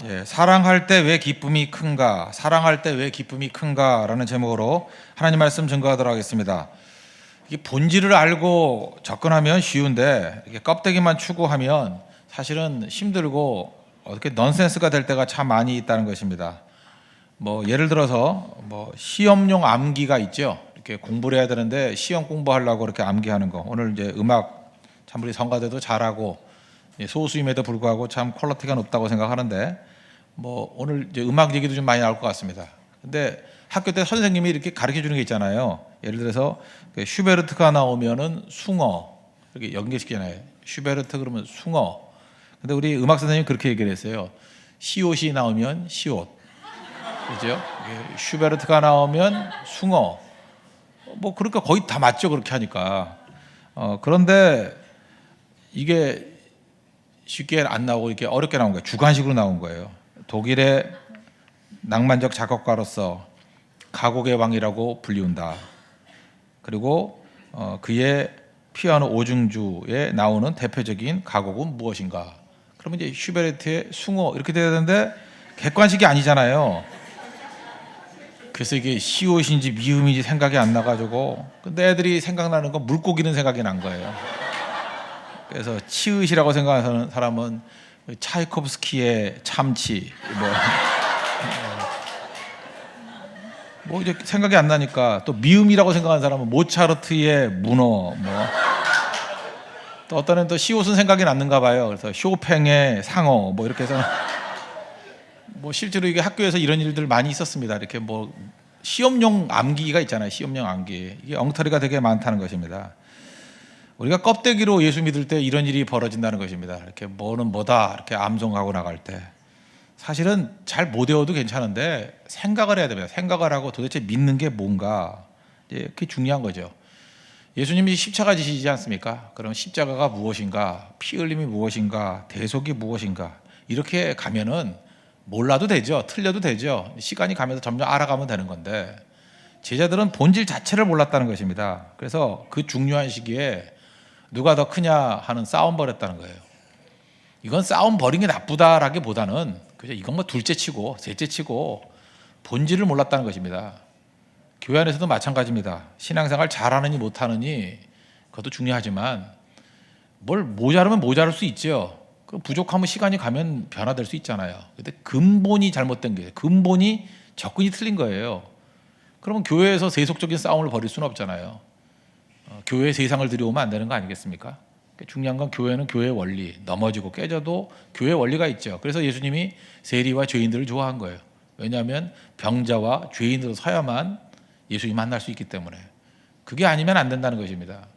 예, 사랑할 때 왜 기쁨이 큰가? 사랑할 때 왜 기쁨이 큰가?라는 제목으로 하나님 말씀 증거하도록 하겠습니다. 이게 본질을 알고 접근하면 쉬운데 이게 껍데기만 추구하면 사실은 힘들고 어떻게 넌센스가 될 때가 참 많이 있다는 것입니다. 뭐 예를 들어서 뭐 시험용 암기가 있죠. 이렇게 공부를 해야 되는데 시험 공부하려고 이렇게 암기하는 거. 오늘 이제 음악 참 우리 성가대도 잘하고 소수임에도 불구하고 참 퀄리티가 높다고 생각하는데 뭐 오늘 이제 음악 얘기도 좀 많이 나올 것 같습니다. 근데 학교 때 선생님이 이렇게 가르쳐 주는 게 있잖아요. 예를 들어서 슈베르트가 나오면은 숭어 이렇게 연결시키잖아요. 슈베르트 그러면 숭어. 근데 우리 음악 선생님이 그렇게 얘기를 했어요. 시옷이 나오면 시옷. 그죠? 슈베르트가 나오면 숭어. 뭐 그러니까 거의 다 맞죠. 그렇게 하니까. 그런데 이게 쉽게 안 나오고 이렇게 어렵게 나온 거예요. 주관식으로 나온 거예요. 독일의 낭만적 작곡가로서 가곡의 왕이라고 불리운다. 그리고 그의 피아노 오중주에 나오는 대표적인 가곡은 무엇인가? 그러면 이제 슈베르트의 숭어 이렇게 돼야 되는데 객관식이 아니잖아요. 그래서 이게 시옷인지 미음인지 생각이 안 나가지고 근데 애들이 생각나는 건 물고기는 생각이 난 거예요. 그래서 치읓이라고 생각하는 사람은 차이콥스키의 참치 뭐 이제 생각이 안 나니까 또 미음이라고 생각하는 사람은 모차르트의 문어 또 어떤 애는 또 시옷은 생각이 났는가 봐요. 그래서 쇼팽의 상어 뭐 이렇게 해서 뭐 실제로 이게 학교에서 이런 일들 많이 있었습니다. 이렇게 뭐 시험용 암기가 있잖아요. 시험용 암기 이게 엉터리가 되게 많다는 것입니다. 우리가 껍데기로 예수 믿을 때 이런 일이 벌어진다는 것입니다. 이렇게 뭐는 뭐다 이렇게 암송하고 나갈 때 사실은 잘 못 외워도 괜찮은데 생각을 해야 됩니다. 생각을 하고 도대체 믿는 게 뭔가 그게 중요한 거죠. 예수님이 십자가 지시지 않습니까? 그럼 십자가가 무엇인가? 피 흘림이 무엇인가? 대속이 무엇인가? 이렇게 가면은 몰라도 되죠. 틀려도 되죠. 시간이 가면서 점점 알아가면 되는 건데 제자들은 본질 자체를 몰랐다는 것입니다. 그래서 그 중요한 시기에 누가 더 크냐 하는 싸움 벌였다는 거예요. 이건 싸움 벌인 게 나쁘다라기보다는 그죠? 이건 뭐 둘째 치고 셋째 치고 본질을 몰랐다는 것입니다. 교회 안에서도 마찬가지입니다. 신앙생활 잘하느니 못하느니 그것도 중요하지만 뭘 모자르면 모자랄 수 있죠. 그 부족하면 시간이 가면 변화될 수 있잖아요. 근데 근본이 잘못된 게 근본이 접근이 틀린 거예요. 그러면 교회에서 세속적인 싸움을 벌일 수는 없잖아요. 교회에 세상을 들여오면 안 되는 거 아니겠습니까? 중요한 건 교회는 교회의 원리, 넘어지고 깨져도 교회의 원리가 있죠. 그래서 예수님이 세리와 죄인들을 좋아한 거예요. 왜냐하면 병자와 죄인으로 서야만 예수님 만날 수 있기 때문에. 그게 아니면 안 된다는 것입니다.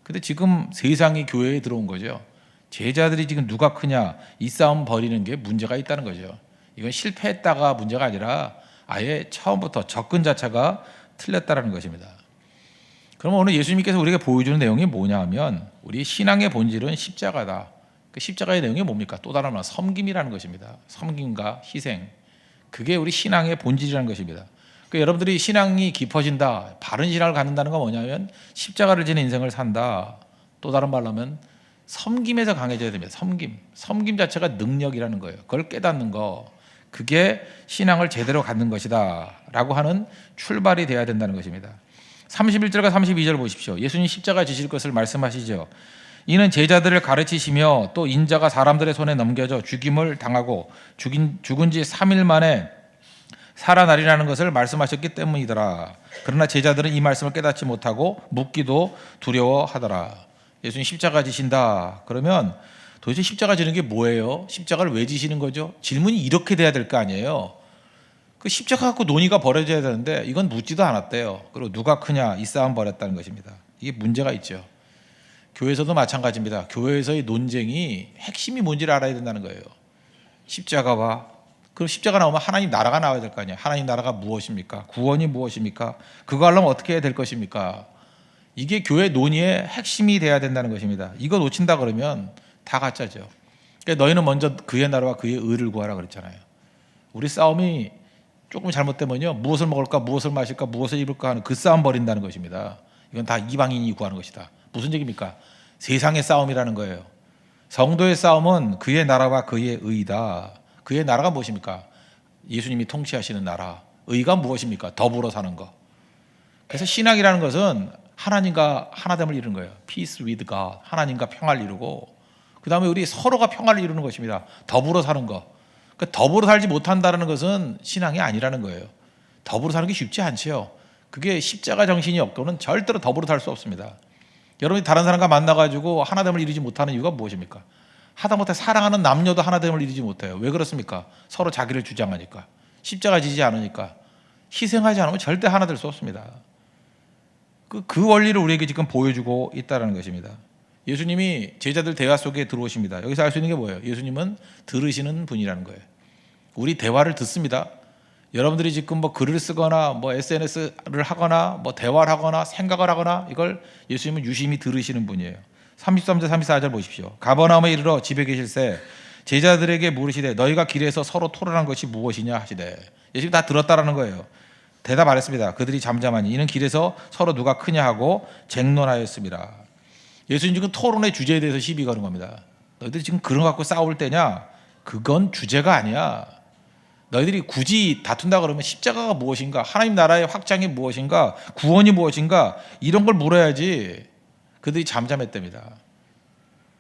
근데 지금 세상이 교회에 들어온 거죠. 제자들이 지금 누가 크냐 이 싸움 벌이는 게 문제가 있다는 거죠. 이건 실패했다가 문제가 아니라 아예 처음부터 접근 자체가 틀렸다는 것입니다. 그러면 오늘 예수님께서 우리에게 보여주는 내용이 뭐냐 하면 우리 신앙의 본질은 십자가다. 그 십자가의 내용이 뭡니까? 또 다른 말 섬김이라는 것입니다. 섬김과 희생. 그게 우리 신앙의 본질이라는 것입니다. 그러니까 여러분들이 신앙이 깊어진다, 바른 신앙을 갖는다는 건 뭐냐면 십자가를 지는 인생을 산다. 또 다른 말로 하면 섬김에서 강해져야 됩니다. 섬김 자체가 능력이라는 거예요. 그걸 깨닫는 거. 그게 신앙을 제대로 갖는 것이다 라고 하는 출발이 돼야 된다는 것입니다. 31절과 32절 보십시오. 예수님 십자가 지실 것을 말씀하시죠. 이는 제자들을 가르치시며 또 인자가 사람들의 손에 넘겨져 죽임을 당하고 죽은 지 3일 만에 살아나리라는 것을 말씀하셨기 때문이더라. 그러나 제자들은 이 말씀을 깨닫지 못하고 묻기도 두려워하더라. 예수님 십자가 지신다. 그러면 도대체 십자가 지는 게 뭐예요? 십자가를 왜 지시는 거죠? 질문이 이렇게 돼야 될 거 아니에요. 그 십자가 갖고 논의가 벌어져야 되는데 이건 묻지도 않았대요. 그리고 누가 크냐 이 싸움 벌였다는 것입니다. 이게 문제가 있죠. 교회에서도 마찬가지입니다. 교회에서의 논쟁이 핵심이 뭔지를 알아야 된다는 거예요. 십자가와 그럼 십자가 나오면 하나님 나라가 나와야 될 거 아니에요. 하나님 나라가 무엇입니까? 구원이 무엇입니까? 그거 하려면 어떻게 해야 될 것입니까? 이게 교회 논의의 핵심이 돼야 된다는 것입니다. 이거 놓친다 그러면 다 가짜죠. 그러니까 너희는 먼저 그의 나라와 그의 의를 구하라 그랬잖아요. 우리 싸움이 조금 잘못되면요. 무엇을 먹을까, 무엇을 마실까, 무엇을 입을까 하는 그 싸움 벌인다는 것입니다. 이건 다 이방인이 구하는 것이다. 무슨 얘기입니까? 세상의 싸움이라는 거예요. 성도의 싸움은 그의 나라와 그의 의다. 그의 나라가 무엇입니까? 예수님이 통치하시는 나라. 의가 무엇입니까? 더불어 사는 거. 그래서 신앙이라는 것은 하나님과 하나됨을 이루는 거예요. Peace with God. 하나님과 평화를 이루고, 그 다음에 우리 서로가 평화를 이루는 것입니다. 더불어 사는 거. 그러니까 더불어 살지 못한다는 것은 신앙이 아니라는 거예요. 더불어 사는 게 쉽지 않지요. 그게 십자가 정신이 없고는 절대로 더불어 살 수 없습니다. 여러분이 다른 사람과 만나가지고 하나됨을 이루지 못하는 이유가 무엇입니까? 하다못해 사랑하는 남녀도 하나됨을 이루지 못해요. 왜 그렇습니까? 서로 자기를 주장하니까, 십자가 지지 않으니까. 희생하지 않으면 절대 하나 될 수 없습니다. 그 원리를 우리에게 지금 보여주고 있다는 것입니다. 예수님이 제자들 대화 속에 들어오십니다. 여기서 알 수 있는 게 뭐예요? 예수님은 들으시는 분이라는 거예요. 우리 대화를 듣습니다. 여러분들이 지금 뭐 글을 쓰거나 뭐 SNS를 하거나 뭐 대화를 하거나 생각을 하거나, 이걸 예수님은 유심히 들으시는 분이에요. 33절 34절 보십시오. 가버나움에 이르러 집에 계실새 제자들에게 물으시되 너희가 길에서 서로 토론한 것이 무엇이냐 하시되, 예수님 다 들었다라는 거예요. 대답 안 했습니다. 그들이 잠잠하니 이는 길에서 서로 누가 크냐 하고 쟁론하였습니다. 예수님 지금 토론의 주제에 대해서 시비 거는 겁니다. 너희들이 지금 그런 거 갖고 싸울 때냐? 그건 주제가 아니야. 너희들이 굳이 다툰다 그러면 십자가가 무엇인가, 하나님 나라의 확장이 무엇인가, 구원이 무엇인가, 이런 걸 물어야지. 그들이 잠잠했답니다.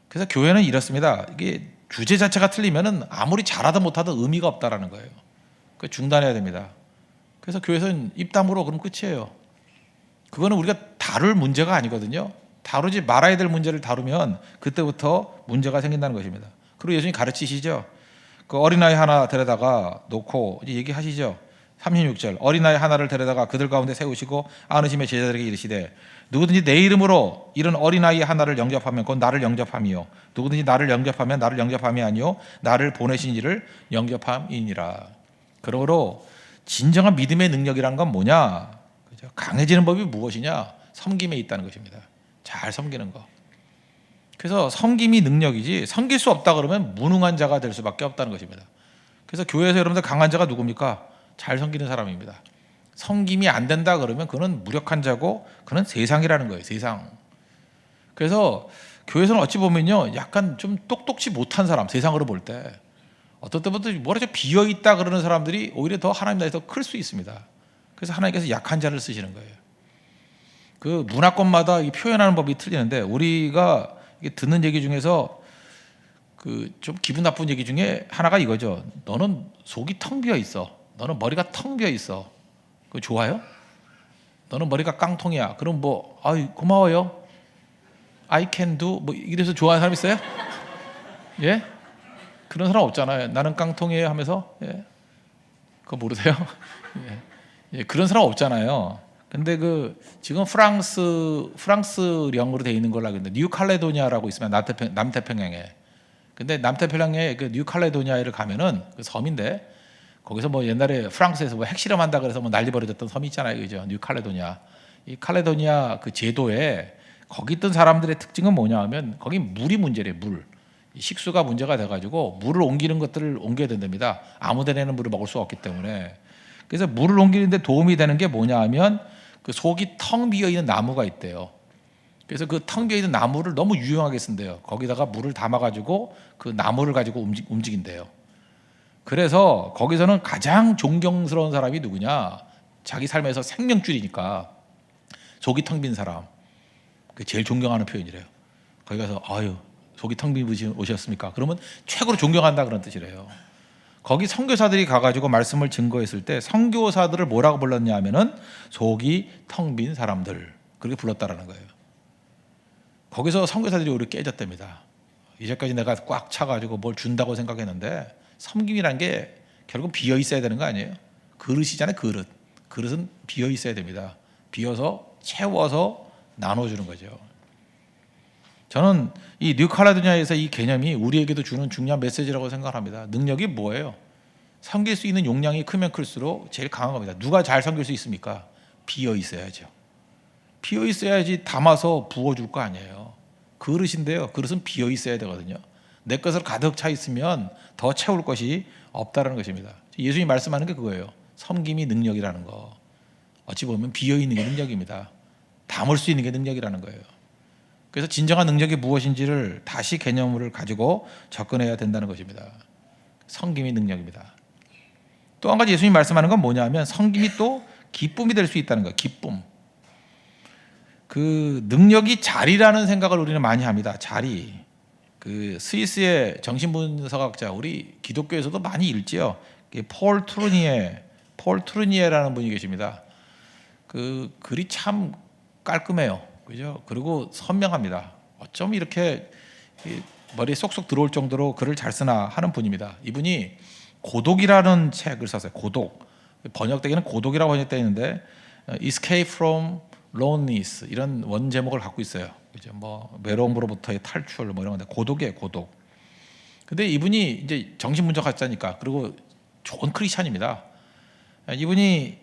그래서 교회는 이렇습니다. 이게 주제 자체가 틀리면은 아무리 잘하든 못하든 의미가 없다라는 거예요. 그 중단해야 됩니다. 그래서 교회에서는 입담으로 그럼 끝이에요. 그거는 우리가 다룰 문제가 아니거든요. 다루지 말아야 될 문제를 다루면 그때부터 문제가 생긴다는 것입니다. 그리고 예수님이 가르치시죠. 그 어린아이 하나 데려다가 놓고 이제 얘기하시죠. 36절 어린아이 하나를 데려다가 그들 가운데 세우시고 안으심에 제자들에게 이르시되 누구든지 내 이름으로 이런 어린아이 하나를 영접하면 그건 나를 영접함이요, 누구든지 나를 영접하면 나를 영접함이 아니요 나를 보내신 이를 영접함이니라. 그러므로 진정한 믿음의 능력이란 건 뭐냐? 그죠? 강해지는 법이 무엇이냐? 섬김에 있다는 것입니다. 잘 섬기는 거. 그래서 섬김이 능력이지, 섬길 수 없다 그러면 무능한 자가 될 수밖에 없다는 것입니다. 그래서 교회에서 여러분들 강한 자가 누굽니까? 잘 섬기는 사람입니다. 섬김이 안 된다 그러면 그는 무력한 자고 그는 세상이라는 거예요. 세상. 그래서 교회에서는 어찌 보면요, 약간 좀 똑똑치 못한 사람, 세상으로 볼 때 어떤 때부터 뭐라죠, 비어 있다 그러는 사람들이 오히려 더 하나님 나라에서 클 수 있습니다. 그래서 하나님께서 약한 자를 쓰시는 거예요. 그 문화권마다 표현하는 법이 틀리는데, 우리가 듣는 얘기 중에서 그 좀 기분 나쁜 얘기 중에 하나가 이거죠. 너는 속이 텅 비어 있어. 너는 머리가 텅 비어 있어. 그거 좋아요? 너는 머리가 깡통이야. 그럼 뭐, 아이 고마워요. I can do 뭐 이래서 좋아하는 사람 있어요? 예? 그런 사람 없잖아요. 나는 깡통이에요 하면서. 예? 그거 모르세요? 예. 예, 그런 사람 없잖아요. 근데 그 지금 프랑스령으로 돼 있는 걸로 알고 있는데, 뉴칼레도니아라고 있으면 남태평양에. 근데 남태평양에 그 뉴칼레도니아를 가면은 그 섬인데, 거기서 뭐 옛날에 프랑스에서 뭐 핵실험한다 그래서 뭐 난리 벌어졌던 섬이 있잖아요, 그죠? 뉴칼레도니아. 이 칼레도니아 그 제도에 거기 있던 사람들의 특징은 뭐냐하면 거기 물이 문제래요. 물. 식수가 문제가 돼가지고 물을 옮기는 것들을 옮겨야 된답니다. 아무데나 물을 먹을 수 없기 때문에. 그래서 물을 옮기는데 도움이 되는 게 뭐냐 하면 그 속이 텅 비어 있는 나무가 있대요. 그래서 그 텅 비어 있는 나무를 너무 유용하게 쓴대요. 거기다가 물을 담아가지고 그 나무를 가지고 움직인대요. 그래서 거기서는 가장 존경스러운 사람이 누구냐? 자기 삶에서 생명줄이니까 속이 텅 빈 사람. 그게 제일 존경하는 표현이래요. 거기 가서 아유 속이 텅 빈 분이 오셨습니까? 그러면 최고로 존경한다 그런 뜻이래요. 거기 선교사들이 가가지고 말씀을 증거했을 때 선교사들을 뭐라고 불렀냐 하면은 속이 텅 빈 사람들, 그렇게 불렀다라는 거예요. 거기서 선교사들이 오히려 깨졌답니다. 이제까지 내가 꽉 차가지고 뭘 준다고 생각했는데 섬김이라는 게 결국 비어 있어야 되는 거 아니에요? 그릇이잖아요. 그릇은 비어 있어야 됩니다. 비어서 채워서 나눠주는 거죠. 저는 이 뉴칼레도니아에서 이 개념이 우리에게도 주는 중요한 메시지라고 생각합니다. 능력이 뭐예요? 섬길 수 있는 용량이 크면 클수록 제일 강한 겁니다. 누가 잘 섬길 수 있습니까? 비어 있어야죠. 비어 있어야지 담아서 부어줄 거 아니에요. 그릇인데요, 그릇은 비어 있어야 되거든요. 내 것을 가득 차 있으면 더 채울 것이 없다는 것입니다. 예수님이 말씀하는 게 그거예요. 섬김이 능력이라는 거. 어찌 보면 비어 있는 게 능력입니다. 담을 수 있는 게 능력이라는 거예요. 그래서 진정한 능력이 무엇인지를 다시 개념을 가지고 접근해야 된다는 것입니다. 섬김이 능력입니다. 또 한 가지 예수님이 말씀하는 건 뭐냐면 섬김이 또 기쁨이 될 수 있다는 거예요. 기쁨. 그 능력이 자리라는 생각을 우리는 많이 합니다. 자리. 그 스위스의 정신분석학자, 우리 기독교에서도 많이 읽지요. 폴 트루니에라는 분이 계십니다. 그 글이 참 깔끔해요. 그죠? 그리고 선명합니다. 어쩜 이렇게 머리에 쏙쏙 들어올 정도로 글을 잘 쓰나 하는 분입니다. 이분이 고독이라는 책을 썼어요. 고독. 번역되기는 고독이라고 번역되어 있는데 Escape from Loneliness 이런 원 제목을 갖고 있어요. 그죠? 뭐 외로움으로부터의 탈출 뭐 이런 건데 고독이에요. 고독. 근데 이분이 이제 정신분석학자니까 그리고 좋은 크리스찬입니다. 이분이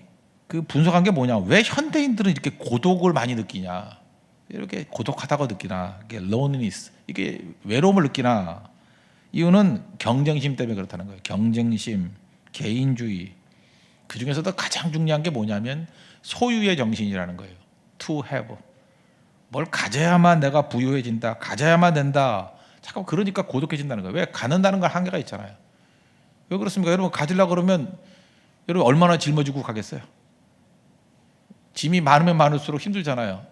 그 분석한 게 뭐냐? 왜 현대인들은 이렇게 고독을 많이 느끼냐? 이렇게 고독하다고 느끼나? 이게 loneliness 이게 외로움을 느끼나? 이유는 경쟁심 때문에 그렇다는 거예요. 경쟁심, 개인주의. 그 중에서도 가장 중요한 게 뭐냐면 소유의 정신이라는 거예요. To have. 뭘 가져야만 내가 부유해진다. 가져야만 된다. 잠깐 그러니까 고독해진다는 거예요. 왜? 갖는다는 건 한계가 있잖아요. 왜 그렇습니까? 여러분 가지려고 그러면 여러분 얼마나 짊어지고 가겠어요? 짐이 많으면 많을수록 힘들잖아요.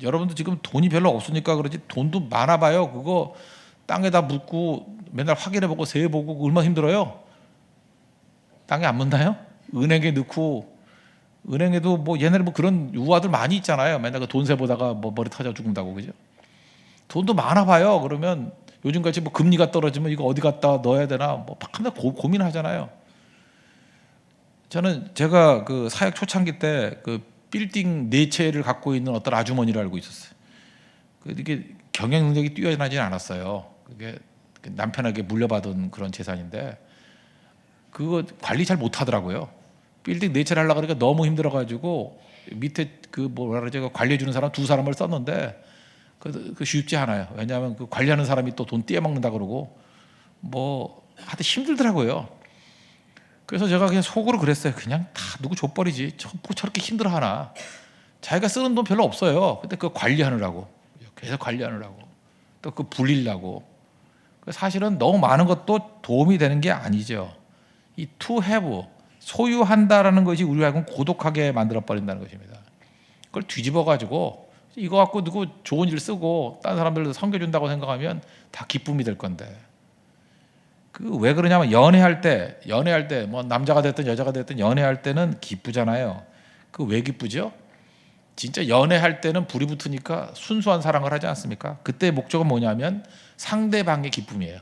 여러분도 지금 돈이 별로 없으니까 그러지 돈도 많아봐요. 그거 땅에다 묻고 맨날 확인해보고 세보고 얼마나 힘들어요. 땅에 안 묻나요? 은행에 넣고 은행에도 뭐 옛날에 뭐 그런 유아들 많이 있잖아요. 맨날 그 돈 세보다가 뭐 머리 터져 죽는다고 그죠? 돈도 많아봐요. 그러면 요즘같이 뭐 금리가 떨어지면 이거 어디 갖다 넣어야 되나 뭐 맨날 고민하잖아요. 저는 제가 그 사역 초창기 때 그 빌딩 4채를 갖고 있는 어떤 아주머니를 알고 있었어요. 이게 경영 능력이 뛰어나지는 않았어요. 그게 남편에게 물려받은 그런 재산인데 그거 관리 잘 못하더라고요. 빌딩 4채를 하려고 그러니까 너무 힘들어가지고 밑에 그 뭐라 그러죠? 관리해주는 사람 2사람을 썼는데 그 쉽지 않아요. 왜냐하면 그 관리하는 사람이 또 돈 떼먹는다 그러고 뭐 하여튼 힘들더라고요. 그래서 제가 그냥 속으로 그랬어요. 그냥 다 누구 줘버리지. 뭐 저렇게 힘들어하나. 자기가 쓰는 돈 별로 없어요. 근데 그거 관리하느라고. 계속 관리하느라고. 또 그 불리려고. 사실은 너무 많은 것도 도움이 되는 게 아니죠. 이 to have, 소유한다라는 것이 우리 알고는 고독하게 만들어버린다는 것입니다. 그걸 뒤집어가지고 이거 갖고 누구 좋은 일 쓰고 다른 사람들도 섬겨준다고 생각하면 다 기쁨이 될 건데. 그 왜 그러냐면 연애할 때 뭐 남자가 됐든 여자가 됐든 연애할 때는 기쁘잖아요. 그 왜 기쁘죠? 진짜 연애할 때는 불이 붙으니까 순수한 사랑을 하지 않습니까? 그때 목적은 뭐냐면 상대방의 기쁨이에요.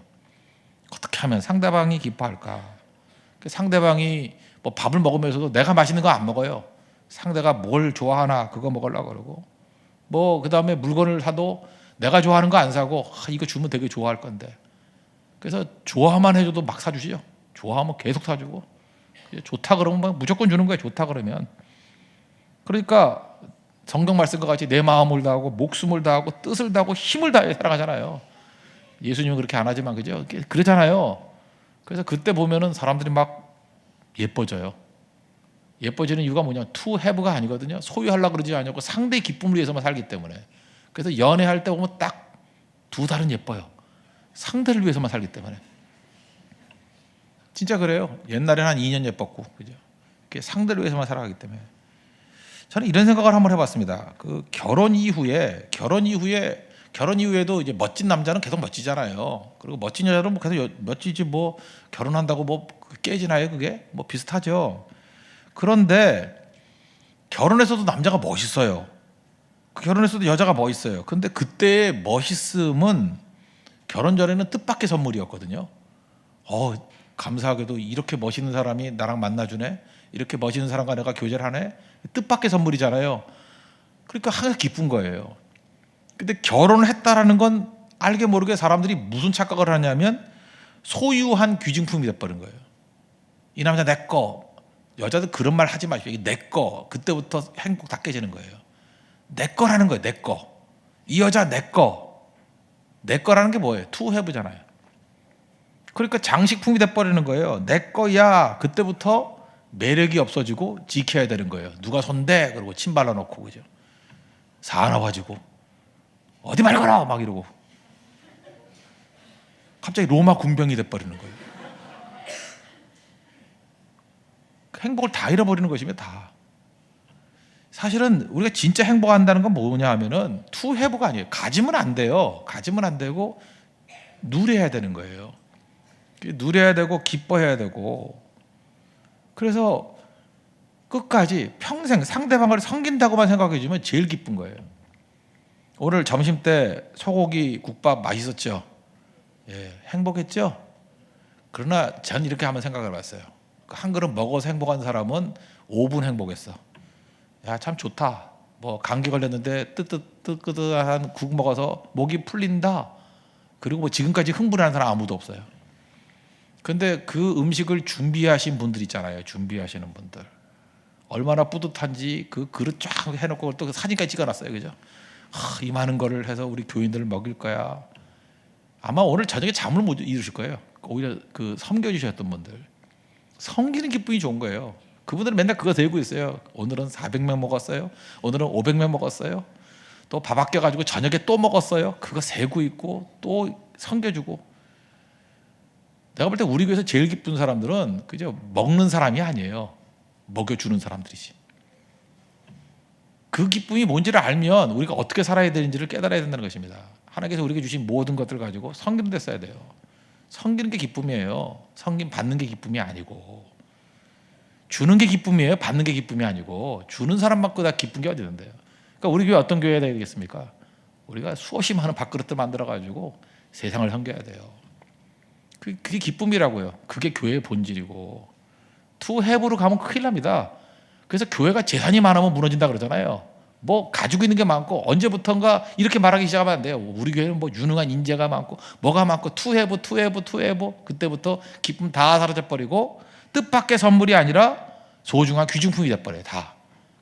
어떻게 하면 상대방이 기뻐할까? 상대방이 뭐 밥을 먹으면서도 내가 맛있는 거 안 먹어요. 상대가 뭘 좋아하나 그거 먹으려고 그러고 뭐 그다음에 물건을 사도 내가 좋아하는 거 안 사고 이거 주면 되게 좋아할 건데 그래서 좋아만 해줘도 막 사주시죠. 좋아하면 계속 사주고 좋다 그러면 무조건 주는 거예요. 좋다 그러면. 그러니까 성경 말씀과 같이 내 마음을 다하고 목숨을 다하고 뜻을 다하고 힘을 다해 살아가잖아요. 예수님은 그렇게 안 하지만 그죠? 그러잖아요. 그래서 그때 보면은 사람들이 막 예뻐져요. 예뻐지는 이유가 뭐냐면 to have가 아니거든요. 소유하려고 그러지 않고 상대의 기쁨을 위해서만 살기 때문에. 그래서 연애할 때 보면 딱 두 달은 예뻐요. 상대를 위해서만 살기 때문에. 진짜 그래요. 옛날에는 한 2년 예뻤고, 그죠? 상대를 위해서만 살아가기 때문에. 저는 이런 생각을 한번 해봤습니다. 그 결혼 이후에도 이제 멋진 남자는 계속 멋지잖아요. 그리고 멋진 여자는 뭐 계속 멋지지 뭐 결혼한다고 뭐 깨지나요? 그게 뭐 비슷하죠. 그런데 결혼해서도 남자가 멋있어요. 결혼해서도 여자가 멋있어요. 근데 그때의 멋있음은 결혼 전에는 뜻밖의 선물이었거든요. 감사하게도 이렇게 멋있는 사람이 나랑 만나주네. 이렇게 멋있는 사람과 내가 교제를 하네. 뜻밖의 선물이잖아요. 그러니까 항상 기쁜 거예요. 근데 결혼을 했다라는 건 알게 모르게 사람들이 무슨 착각을 하냐면 소유한 귀중품이 돼버린 거예요. 이 남자 내 거. 여자들 그런 말 하지 마십시오. 이게 내 거. 그때부터 행복 다 깨지는 거예요. 내 거라는 거예요. 내 거. 이 여자 내 거. 내 거라는 게 뭐예요? to have잖아요. 그러니까 장식품이 돼버리는 거예요. 내 거야. 그때부터 매력이 없어지고 지켜야 되는 거예요. 누가 손대? 그러고 침 발라놓고 그죠? 사나워지고 어디 말거라 막 이러고 갑자기 로마 군병이 돼버리는 거예요. 행복을 다 잃어버리는 것이며 다. 사실은 우리가 진짜 행복한다는 건 뭐냐 하면은 to have가 아니에요. 가지면 안 돼요. 가지면 안 되고 누려야 되는 거예요. 누려야 되고 기뻐해야 되고. 그래서 끝까지 평생 상대방을 섬긴다고만 생각해 주면 제일 기쁜 거예요. 오늘 점심 때 소고기 국밥 맛있었죠? 예, 행복했죠? 그러나 전 이렇게 한번 생각을 해봤어요. 한 그릇 먹어서 행복한 사람은 5분 행복했어. 야, 참 좋다. 뭐 감기 걸렸는데 뜨뜻한 국 먹어서 목이 풀린다. 그리고 뭐 지금까지 흥분하는 사람 아무도 없어요. 근데 그 음식을 준비하신 분들 있잖아요. 준비하시는 분들. 얼마나 뿌듯한지 그 그릇 쫙 해놓고 또 사진까지 찍어놨어요. 그죠? 이 많은 거를 해서 우리 교인들을 먹일 거야. 아마 오늘 저녁에 잠을 못 이루실 거예요. 오히려 그 섬겨주셨던 분들. 섬기는 기쁨이 좋은 거예요. 그분들은 맨날 그거 들고 있어요. 오늘은 400명 먹었어요. 오늘은 500명 먹었어요. 또 밥 아껴가지고 저녁에 또 먹었어요. 그거 세고 있고 또 섬겨주고. 내가 볼 때 우리 교회에서 제일 기쁜 사람들은 그저 먹는 사람이 아니에요. 먹여주는 사람들이지. 그 기쁨이 뭔지를 알면 우리가 어떻게 살아야 되는지를 깨달아야 된다는 것입니다. 하나님께서 우리에게 주신 모든 것들 가지고 섬기는 데 써야 돼요. 섬기는 게 기쁨이에요. 섬김 받는 게 기쁨이 아니고. 주는 게 기쁨이에요. 받는 게 기쁨이 아니고. 주는 사람만큼 기쁜 게 어디 있는데요. 그러니까 우리 교회 어떤 교회가 되겠습니까? 우리가 수없이 많은 밥그릇들 만들어가지고 세상을 섬겨야 돼요. 그게 기쁨이라고요. 그게 교회의 본질이고. to have로 가면 큰일 납니다. 그래서 교회가 재산이 많으면 무너진다 그러잖아요. 뭐 가지고 있는 게 많고 언제부턴가 이렇게 말하기 시작하면 안 돼요. 우리 교회는 뭐 유능한 인재가 많고 뭐가 많고 to have 그때부터 기쁨 다 사라져버리고 뜻밖의 선물이 아니라 소중한 귀중품이 돼버려요. 다.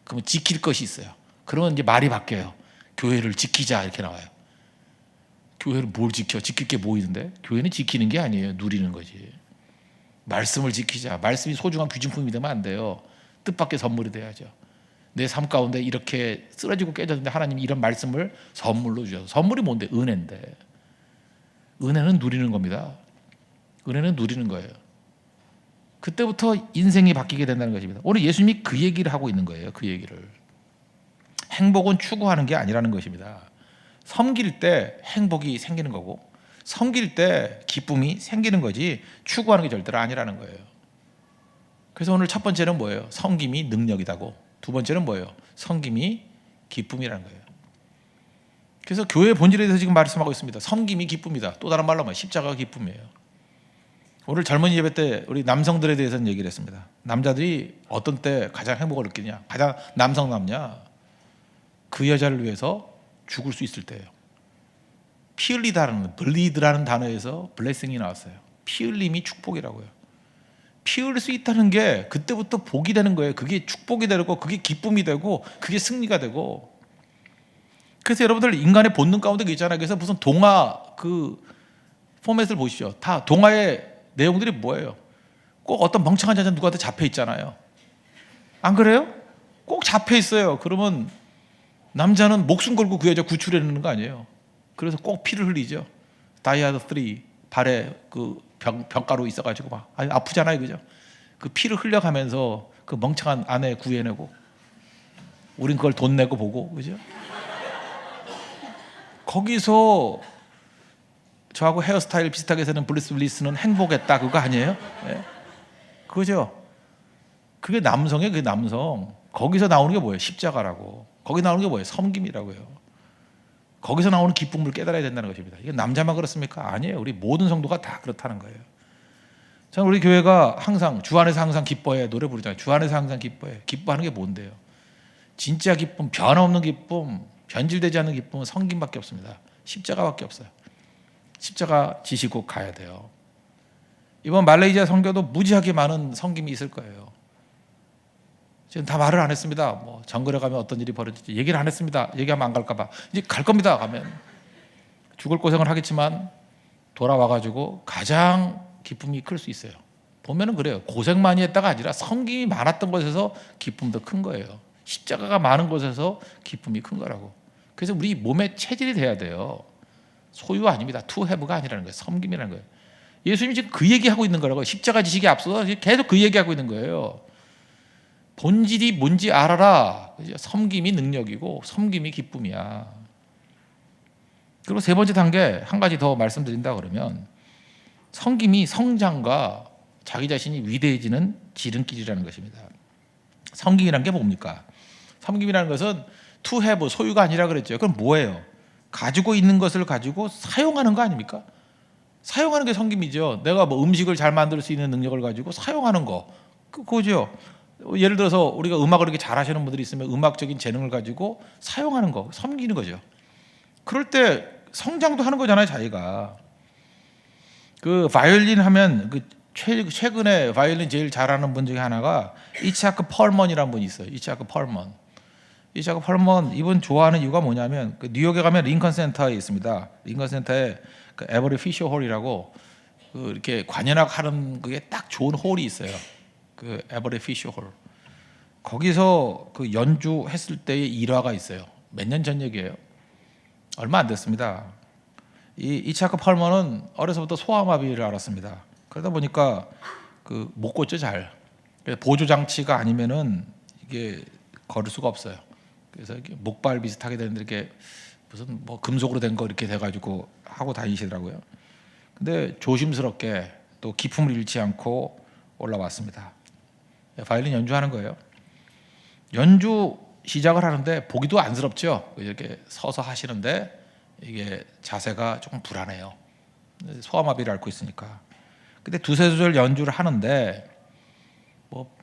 그러면 지킬 것이 있어요. 그러면 이제 말이 바뀌어요. 교회를 지키자 이렇게 나와요. 교회를 뭘 지켜? 지킬 게 뭐 있는데? 교회는 지키는 게 아니에요. 누리는 거지. 말씀을 지키자. 말씀이 소중한 귀중품이 되면 안 돼요. 뜻밖의 선물이 돼야죠. 내 삶 가운데 이렇게 쓰러지고 깨졌는데 하나님이 이런 말씀을 선물로 주셔서. 선물이 뭔데? 은혜인데. 은혜는 누리는 겁니다. 은혜는 누리는 거예요. 그때부터 인생이 바뀌게 된다는 것입니다. 오늘 예수님이 그 얘기를 하고 있는 거예요. 그 얘기를. 행복은 추구하는 게 아니라는 것입니다. 섬길 때 행복이 생기는 거고 섬길 때 기쁨이 생기는 거지 추구하는 게 절대로 아니라는 거예요. 그래서 오늘 첫 번째는 뭐예요? 섬김이 능력이다고. 두 번째는 뭐예요? 섬김이 기쁨이라는 거예요. 그래서 교회의 본질에 대해서 지금 말씀하고 있습니다. 섬김이 기쁨이다. 또 다른 말로 하면 십자가가 기쁨이에요. 오늘 젊은이 예배 때 우리 남성들에 대해서는 얘기를 했습니다. 남자들이 어떤 때 가장 행복을 느끼냐? 가장 남성남냐? 그 여자를 위해서 죽을 수 있을 때예요. 피 흘리다라는 bleed라는 단어에서 blessing이 나왔어요. 피 흘림이 축복이라고요. 피 흘릴 수 있다는 게 그때부터 복이 되는 거예요. 그게 축복이 되고 그게 기쁨이 되고 그게 승리가 되고. 그래서 여러분들 인간의 본능 가운데 있잖아요. 그래서 무슨 동화 그 포맷을 보십시오. 다 동화의 내용들이 뭐예요? 꼭 어떤 멍청한 여자 누구한테 잡혀 있잖아요. 안 그래요? 꼭 잡혀 있어요. 그러면 남자는 목숨 걸고 그 여자 구출해내는 거 아니에요. 그래서 꼭 피를 흘리죠. 다이아드 3 발에 그 병가루 있어가지고 막 아프잖아요, 그죠? 그 피를 흘려가면서 그 멍청한 아내 구해내고, 우린 그걸 돈 내고 보고, 그죠? 거기서 저하고 헤어스타일 비슷하게 되는 브루스 윌리스는 행복했다 그거 아니에요? 네. 그죠? 그게 남성이에요. 그게 남성. 거기서 나오는 게 뭐예요? 십자가라고. 거기 나오는 게 뭐예요? 섬김이라고요. 거기서 나오는 기쁨을 깨달아야 된다는 것입니다. 이게 남자만 그렇습니까? 아니에요. 우리 모든 성도가 다 그렇다는 거예요. 저는 우리 교회가 항상 주 안에서 항상 기뻐해 노래 부르잖아요. 주 안에서 항상 기뻐해. 기뻐하는 게 뭔데요? 진짜 기쁨, 변함없는 기쁨, 변질되지 않는 기쁨은 섬김밖에 없습니다. 십자가밖에 없어요. 십자가 지시고 가야 돼요. 이번 말레이시아 선교도 무지하게 많은 섬김이 있을 거예요. 지금 다 말을 안 했습니다. 뭐 정글에 가면 어떤 일이 벌어질지 얘기를 안 했습니다. 얘기하면 안 갈까 봐. 이제 갈 겁니다. 가면 죽을 고생을 하겠지만 돌아와가지고 가장 기쁨이 클 수 있어요. 보면은 그래요. 고생 많이 했다가 아니라 섬김이 많았던 곳에서 기쁨도 큰 거예요. 십자가가 많은 곳에서 기쁨이 큰 거라고. 그래서 우리 몸에 체질이 돼야 돼요. 소유 아닙니다. to have가 아니라는 거예요. 섬김이라는 거예요. 예수님이 지금 그 얘기하고 있는 거라고요. 십자가 지식에 앞서서 계속 그 얘기하고 있는 거예요. 본질이 뭔지 알아라. 섬김이 능력이고 섬김이 기쁨이야. 그리고 세 번째 단계 한 가지 더 말씀드린다 그러면 섬김이 성장과 자기 자신이 위대해지는 지름길이라는 것입니다. 섬김이라는 게 뭡니까? 섬김이라는 것은 to have, 소유가 아니라 그랬죠. 그럼 뭐예요? 가지고 있는 것을 가지고 사용하는 거 아닙니까? 사용하는 게 섬김이죠. 내가 뭐 음식을 잘 만들 수 있는 능력을 가지고 사용하는 거, 그거죠. 예를 들어서 우리가 음악을 이렇게 잘하시는 분들이 있으면 음악적인 재능을 가지고 사용하는 거, 섬기는 거죠. 그럴 때 성장도 하는 거잖아요, 자기가. 그 바이올린 하면 그 최근에 바이올린 제일 잘하는 분 중에 하나가 이차크 펄먼이라는 분이 있어요. 이차크 펄먼. 이분 좋아하는 이유가 뭐냐면 그 뉴욕에 가면 링컨 센터에 있습니다. 링컨 센터에 그 에버리 피셔 홀이라고 그 이렇게 관현악 하는 그게 딱 좋은 홀이 있어요. 그 에버리 피셔 홀. 거기서 그 연주했을 때의 일화가 있어요. 몇 년 전 얘기예요. 얼마 안 됐습니다. 이 이차크 펄먼은 어려서부터 소아마비를 앓았습니다. 그러다 보니까 그 못 걷죠 잘. 보조 장치가 아니면은 이게 걸을 수가 없어요. 그래서 이렇게 목발 비슷하게 되는데 이렇게 무슨 뭐 금속으로 된 거 이렇게 돼가지고 하고 다니시더라고요. 근데 조심스럽게 또 기품을 잃지 않고 올라왔습니다. 바이올린 연주하는 거예요. 연주 시작을 하는데 보기도 안쓰럽죠. 이렇게 서서 하시는데 이게 자세가 조금 불안해요. 소아마비를 앓고 있으니까. 근데 두세 소절 연주를 하는데 뭐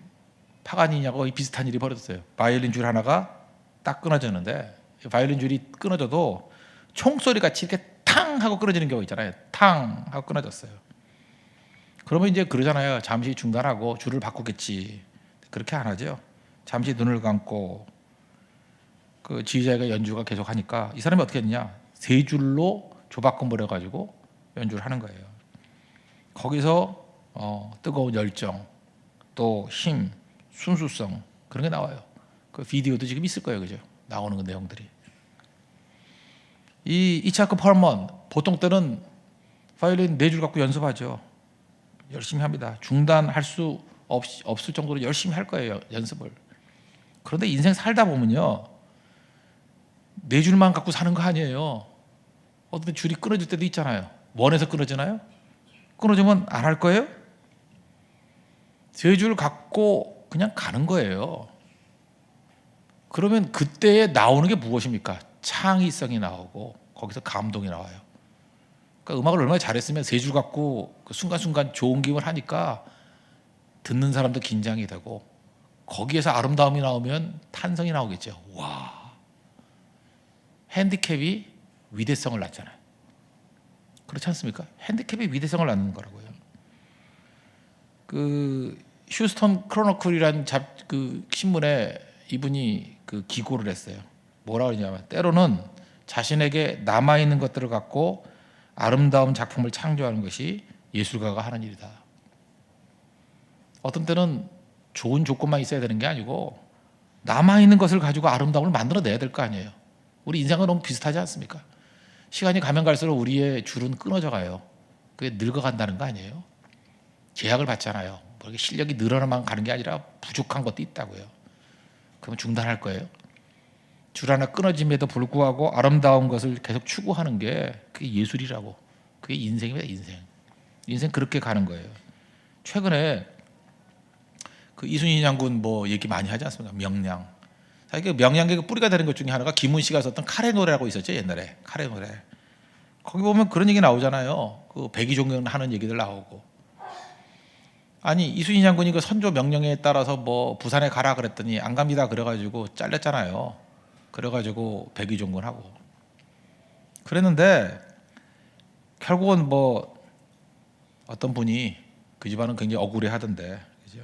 파가니냐고 비슷한 일이 벌어졌어요. 바이올린 줄 하나가 딱 끊어졌는데 바이올린 줄이 끊어져도 총소리 같이 이렇게 탕 하고 끊어지는 경우 있잖아요. 탕 하고 끊어졌어요. 그러면 이제 그러잖아요. 잠시 중단하고 줄을 바꾸겠지. 그렇게 안 하죠. 잠시 눈을 감고 그 지휘자가 연주가 계속 하니까 이 사람이 어떻게 했냐? 세 줄로 조바꿈 버려가지고 연주를 하는 거예요. 거기서 뜨거운 열정, 또 힘, 순수성 그런 게 나와요. 그 비디오도 지금 있을 거예요, 그죠? 나오는 그 내용들이. 이 이차크 펄먼 보통 때는 바이올린 4줄 갖고 연습하죠. 열심히 합니다. 중단할 수 없을 정도로 열심히 할 거예요, 연습을. 그런데 인생 살다 보면요, 4줄만 갖고 사는 거 아니에요. 어떤 줄이 끊어질 때도 있잖아요. 원에서 끊어지나요? 끊어지면 안 할 거예요? 3줄 갖고 그냥 가는 거예요. 그러면 그때에 나오는 게 무엇입니까? 창의성이 나오고 거기서 감동이 나와요. 그러니까 음악을 얼마나 잘했으면 3줄 갖고 그 순간순간 좋은 기분을 하니까 듣는 사람도 긴장이 되고 거기에서 아름다움이 나오면 탄성이 나오겠죠. 와, 핸디캡이 위대성을 낳잖아요. 그렇지 않습니까? 핸디캡이 위대성을 낳는 거라고요. 그 휴스턴 크로니클이라는 그 신문에 이분이 그 기고를 했어요. 뭐라 그러냐면 때로는 자신에게 남아 있는 것들을 갖고 아름다운 작품을 창조하는 것이 예술가가 하는 일이다. 어떤 때는 좋은 조건만 있어야 되는 게 아니고 남아 있는 것을 가지고 아름다움을 만들어내야 될 거 아니에요. 우리 인생은 너무 비슷하지 않습니까? 시간이 가면 갈수록 우리의 줄은 끊어져 가요. 그게 늙어간다는 거 아니에요? 제약을 받잖아요. 뭐 실력이 늘어나만 가는 게 아니라 부족한 것도 있다고요. 그럼 중단할 거예요. 줄 하나 끊어짐에도 불구하고 아름다운 것을 계속 추구하는 게 그게 예술이라고. 그게 인생입니다. 인생 그렇게 가는 거예요. 최근에 그 이순신 장군 뭐 얘기 많이 하지 않습니까? 명량. 사실 그 명량계가 뿌리가 되는 것 중에 하나가 김훈 씨가 썼던 카레 노래라고 있었죠, 옛날에. 카레 노래. 거기 보면 그런 얘기 나오잖아요. 그 백의종군 하는 얘기들 나오고. 아니 이순신 장군이 그 선조 명령에 따라서 뭐 부산에 가라 그랬더니 안 갑니다 그래가지고 잘렸잖아요. 그래가지고 백의종군하고 그랬는데 결국은 뭐 어떤 분이 그 집안은 굉장히 억울해하던데, 그죠?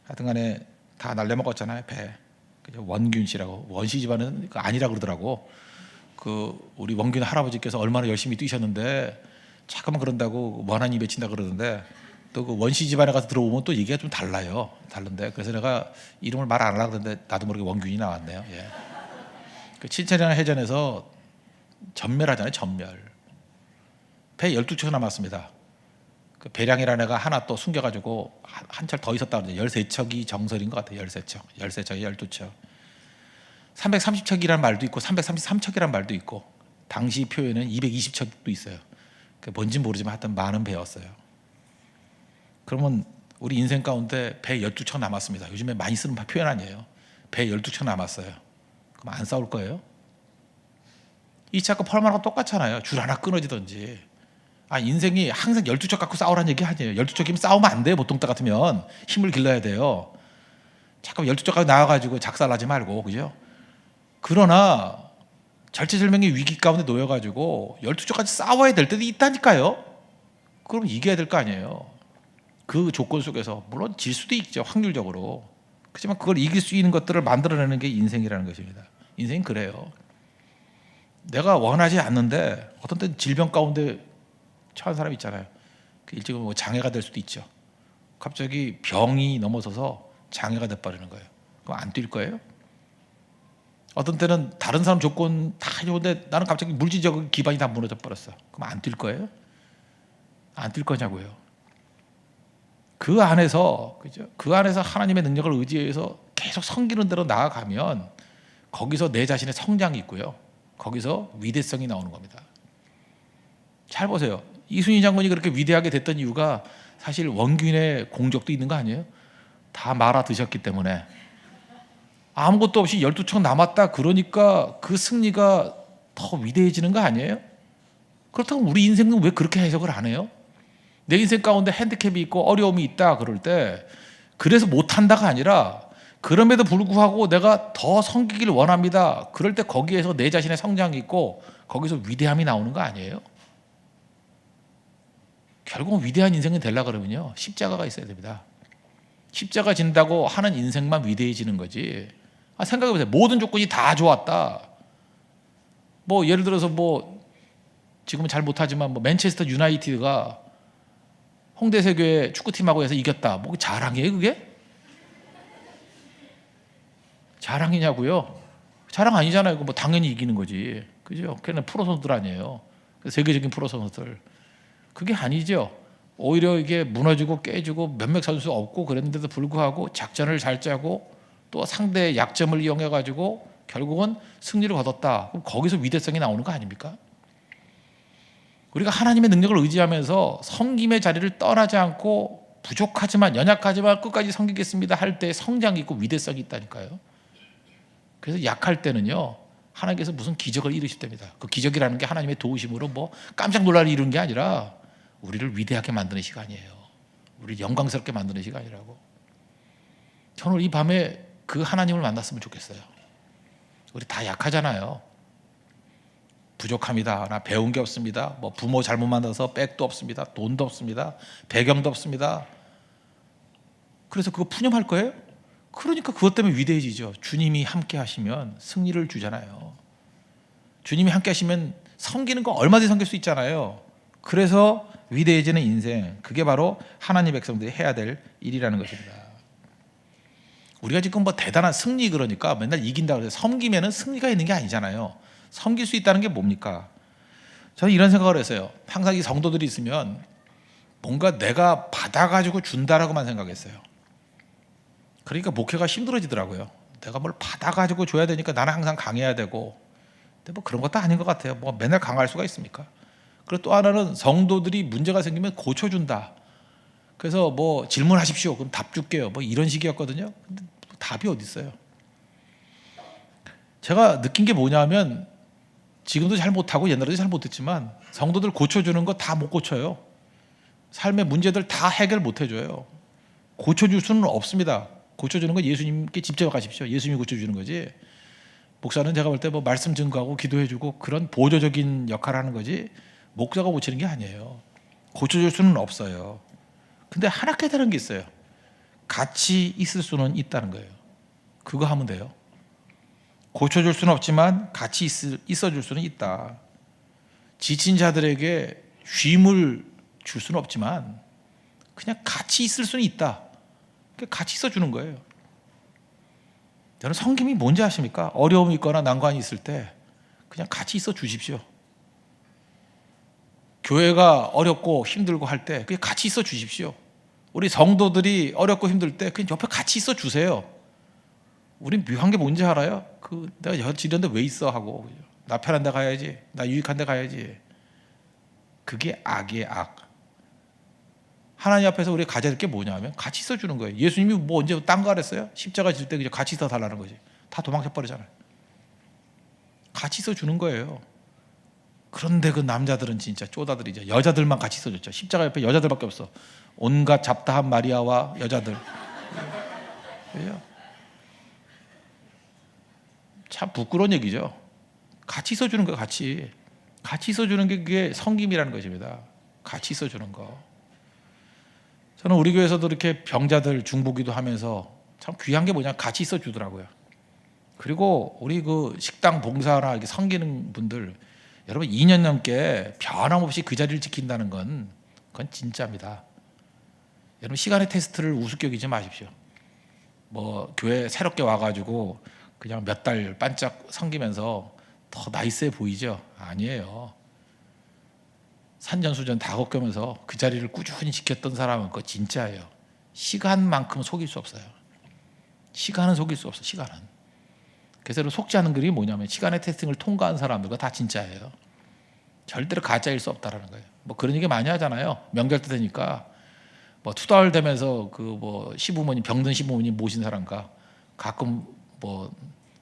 하여튼간에 다 날려먹었잖아요, 배. 그죠? 원균 씨라고. 원씨 집안은 아니라 그러더라고. 그 우리 원균 할아버지께서 얼마나 열심히 뛰셨는데 자꾸만 그런다고 원한이 맺힌다 그러던데. 또 그 원씨 집안에 가서 들어보면 또 얘기가 좀 달라요. 다른데 그래서 내가 이름을 말 안 하려고 그랬는데 나도 모르게 원균이 나왔네요. 예. 그 칠천량 해전에서 전멸하잖아요. 전멸. 배 12척 남았습니다. 그 배량이라는 애가 하나 또 숨겨가지고 한 철 더 있었다 그러죠. 13척이 정설인 것 같아요. 13척, 13척에 12척. 330척이라는 말도 있고 333척이라는 말도 있고 당시 표현은 220척도 있어요. 뭔진 모르지만 하여튼 많은 배였어요. 그러면 우리 인생 가운데 배 12척 남았습니다. 요즘에 많이 쓰는 표현 아니에요. 배 12척 남았어요. 그럼 안 싸울 거예요? 이 차가 펄만하고 똑같잖아요. 줄 하나 끊어지든지. 인생이 항상 12척 갖고 싸우라는 얘기 아니에요. 12척이면 싸우면 안 돼요. 보통 때 같으면 힘을 길러야 돼요. 잠깐 12척 갖고 나와가지고 작살나지 말고, 그죠? 그러나 절체절명의 위기 가운데 놓여가지고 12척까지 싸워야 될 때도 있다니까요. 그럼 이겨야 될 거 아니에요. 그 조건 속에서 물론 질 수도 있죠. 확률적으로. 그렇지만 그걸 이길 수 있는 것들을 만들어내는 게 인생이라는 것입니다. 인생은 그래요. 내가 원하지 않는데 어떤 때는 질병 가운데 처한 사람 있잖아요. 일찍은 뭐 장애가 될 수도 있죠. 갑자기 병이 넘어서서 장애가 돼버리는 거예요. 그럼 안 뛸 거예요? 어떤 때는 다른 사람 조건 다 좋은데 나는 갑자기 물질적 기반이 다 무너져 버렸어. 그럼 안 뛸 거예요? 안 뛸 거냐고요. 그 안에서, 그죠? 그 안에서 하나님의 능력을 의지해서 계속 섬기는 대로 나아가면 거기서 내 자신의 성장이 있고요. 거기서 위대성이 나오는 겁니다. 잘 보세요. 이순신 장군이 그렇게 위대하게 됐던 이유가 사실 원균의 공적도 있는 거 아니에요? 다 말아 드셨기 때문에. 아무것도 없이 12척 남았다 그러니까 그 승리가 더 위대해지는 거 아니에요? 그렇다면 우리 인생은 왜 그렇게 해석을 안 해요? 내 인생 가운데 핸디캡이 있고 어려움이 있다 그럴 때 그래서 못한다가 아니라 그럼에도 불구하고 내가 더 섬기기를 원합니다. 그럴 때 거기에서 내 자신의 성장이 있고 거기서 위대함이 나오는 거 아니에요? 결국은 위대한 인생이 되려고 그러면요 십자가가 있어야 됩니다. 십자가 진다고 하는 인생만 위대해지는 거지. 생각해보세요. 모든 조건이 다 좋았다. 뭐 예를 들어서 뭐 지금은 잘 못하지만 뭐 맨체스터 유나이티드가 홍대세교의 축구팀하고 해서 이겼다. 뭐 자랑이에요 그게? 자랑이냐고요? 자랑 아니잖아요. 뭐 당연히 이기는 거지. 그죠? 걔는 프로 선수들 아니에요. 세계적인 프로 선수들. 그게 아니죠. 오히려 이게 무너지고 깨지고 몇몇 선수 없고 그랬는데도 불구하고 작전을 잘 짜고 또 상대의 약점을 이용해 가지고 결국은 승리를 거뒀다. 그럼 거기서 위대성이 나오는 거 아닙니까? 우리가 하나님의 능력을 의지하면서 섬김의 자리를 떠나지 않고 부족하지만 연약하지만 끝까지 섬기겠습니다 할 때 성장이 있고 위대성이 있다니까요. 그래서 약할 때는요 하나님께서 무슨 기적을 이루실 때입니다. 그 기적이라는 게 하나님의 도우심으로 뭐 깜짝 놀랄 이루는 게 아니라 우리를 위대하게 만드는 시간이에요. 우리를 영광스럽게 만드는 시간이라고. 저는 이 밤에 그 하나님을 만났으면 좋겠어요. 우리 다 약하잖아요. 부족합니다. 나 배운 게 없습니다. 뭐 부모 잘못 만나서 백도 없습니다. 돈도 없습니다. 배경도 없습니다. 그래서 그거 푸념할 거예요? 그러니까 그것 때문에 위대해지죠. 주님이 함께 하시면 승리를 주잖아요. 주님이 함께 하시면 섬기는 거 얼마든지 섬길 수 있잖아요. 그래서 위대해지는 인생, 그게 바로 하나님 백성들이 해야 될 일이라는 것입니다. 우리가 지금 뭐 대단한 승리 그러니까 맨날 이긴다고 해서 섬기면은 승리가 있는 게 아니잖아요. 섬길 수 있다는 게 뭡니까? 저는 이런 생각을 했어요. 항상 이 성도들이 있으면 뭔가 내가 받아가지고 준다라고만 생각했어요. 그러니까 목회가 힘들어지더라고요. 내가 뭘 받아가지고 줘야 되니까 나는 항상 강해야 되고. 근데 뭐 그런 것도 아닌 것 같아요. 뭐 맨날 강할 수가 있습니까? 그리고 또 하나는 성도들이 문제가 생기면 고쳐준다. 그래서 뭐 질문하십시오. 그럼 답 줄게요. 뭐 이런 식이었거든요. 근데 답이 어디 있어요? 제가 느낀 게 뭐냐면 지금도 잘 못하고 옛날에도 잘 못했지만 성도들 고쳐주는 거 다 못 고쳐요. 삶의 문제들 다 해결 못 해줘요. 고쳐줄 수는 없습니다. 고쳐주는 건 예수님께 직접 가십시오. 예수님이 고쳐주는 거지. 목사는 제가 볼 때 뭐 말씀 증거하고 기도해주고 그런 보조적인 역할을 하는 거지 목사가 고치는 게 아니에요. 고쳐줄 수는 없어요. 근데 하나 깨달은 게 있어요. 같이 있을 수는 있다는 거예요. 그거 하면 돼요. 고쳐줄 수는 없지만 같이 있어줄 수는 있다. 지친 자들에게 쉼을 줄 수는 없지만 그냥 같이 있을 수는 있다. 같이 있어주는 거예요. 여러분 섬김이 뭔지 아십니까? 어려움이 있거나 난관이 있을 때 그냥 같이 있어 주십시오. 교회가 어렵고 힘들고 할 때 그냥 같이 있어 주십시오. 우리 성도들이 어렵고 힘들 때 그냥 옆에 같이 있어 주세요. 우린 묘한 게 뭔지 알아요? 내가 이런 데 왜 있어 하고, 나 편한 데 가야지, 나 유익한 데 가야지. 그게 악이에요, 악. 하나님 앞에서 우리가 가져야 될 게 뭐냐면 같이 있어 주는 거예요. 예수님이 뭐 언제 딴 거 그랬어요? 십자가 질 때 그냥 같이 있어 달라는 거지. 다 도망쳐 버리잖아요. 같이 있어 주는 거예요. 그런데 그 남자들은 진짜 쪼다들이죠. 여자들만 같이 있어 줬죠. 십자가 옆에 여자들밖에 없어. 온갖 잡다한 마리아와 여자들. 그죠? 참 부끄러운 얘기죠. 같이 있어 주는 거, 같이 있어 주는 게 그게 성김이라는 것입니다. 같이 있어 주는 거. 저는 우리 교회에서도 이렇게 병자들 중보기도 하면서 참 귀한 게 뭐냐, 같이 있어 주더라고요. 그리고 우리 그 식당 봉사나 이렇게 섬기는 분들, 여러분 2년 넘게 변함없이 그 자리를 지킨다는 건 그건 진짜입니다. 여러분 시간의 테스트를 우습게 여기지 마십시오. 뭐 교회 새롭게 와가지고 그냥 몇 달 반짝 섬기면서 더 나이스해 보이죠? 아니에요. 산전수전 다 겪으면서 그 자리를 꾸준히 지켰던 사람은 그거 진짜예요. 시간만큼 속일 수 없어요. 시간은 속일 수 없어. 시간은. 그래서 속지 않은 글이 뭐냐면 시간의 테스팅을 통과한 사람들과 다 진짜예요. 절대로 가짜일 수 없다라는 거예요. 뭐 그런 얘기 많이 하잖아요. 명절 때 되니까 뭐 투덜 대면서 그 뭐 시부모님, 병든 시부모님 모신 사람과 가끔 뭐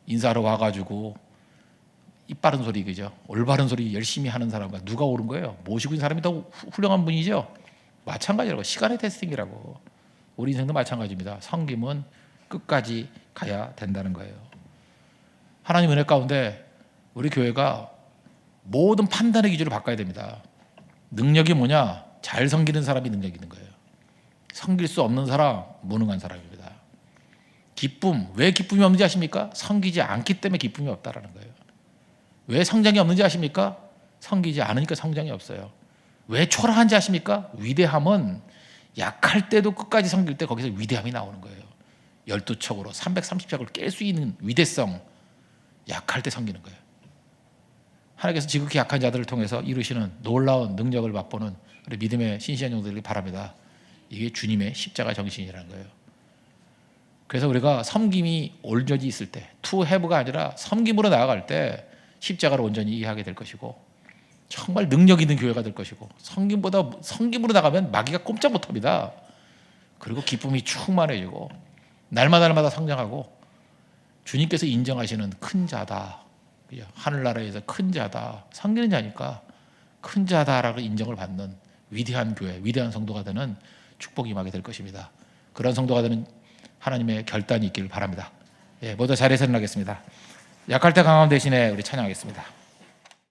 인사하러 와가지고 입 바른 소리, 그죠? 올바른 소리 열심히 하는 사람과 누가 옳은 거예요? 모시고 있는 사람이 더 훌륭한 분이죠. 마찬가지라고. 시간의 테스팅이라고. 우리 인생도 마찬가지입니다. 섬김은 끝까지 가야 된다는 거예요. 하나님 은혜 가운데 우리 교회가 모든 판단의 기준을 바꿔야 됩니다. 능력이 뭐냐? 잘 섬기는 사람이 능력이 있는 거예요. 섬길 수 없는 사람, 무능한 사람입니다. 기쁨, 왜 기쁨이 없는지 아십니까? 섬기지 않기 때문에 기쁨이 없다라는 거예요. 왜 성장이 없는지 아십니까? 섬기지 않으니까 성장이 없어요. 왜 초라한지 아십니까? 위대함은 약할 때도 끝까지 섬길 때 거기서 위대함이 나오는 거예요. 12척으로 330척을 깰 수 있는 위대성, 약할 때 섬기는 거예요. 하나님께서 지극히 약한 자들을 통해서 이루시는 놀라운 능력을 맛보는 우리 믿음의 신실한 종들이 바랍니다. 이게 주님의 십자가 정신이라는 거예요. 그래서 우리가 섬김이 온전히 있을 때, 투 해브가 아니라 섬김으로 나아갈 때 십자가를 온전히 이해하게 될 것이고, 정말 능력 있는 교회가 될 것이고, 섬김으로 나가면 마귀가 꼼짝 못합니다. 그리고 기쁨이 충만해지고 날마다 성장하고, 주님께서 인정하시는 큰 자다, 하늘나라에서 큰 자다, 섬기는 자니까 큰 자다라고 인정을 받는 위대한 교회, 위대한 성도가 되는 축복이 임하게 될 것입니다. 그런 성도가 되는 하나님의 결단이 있기를 바랍니다. 모두 자리에서 일어나겠습니다. 약할 때 강함 대신에 우리 찬양하겠습니다.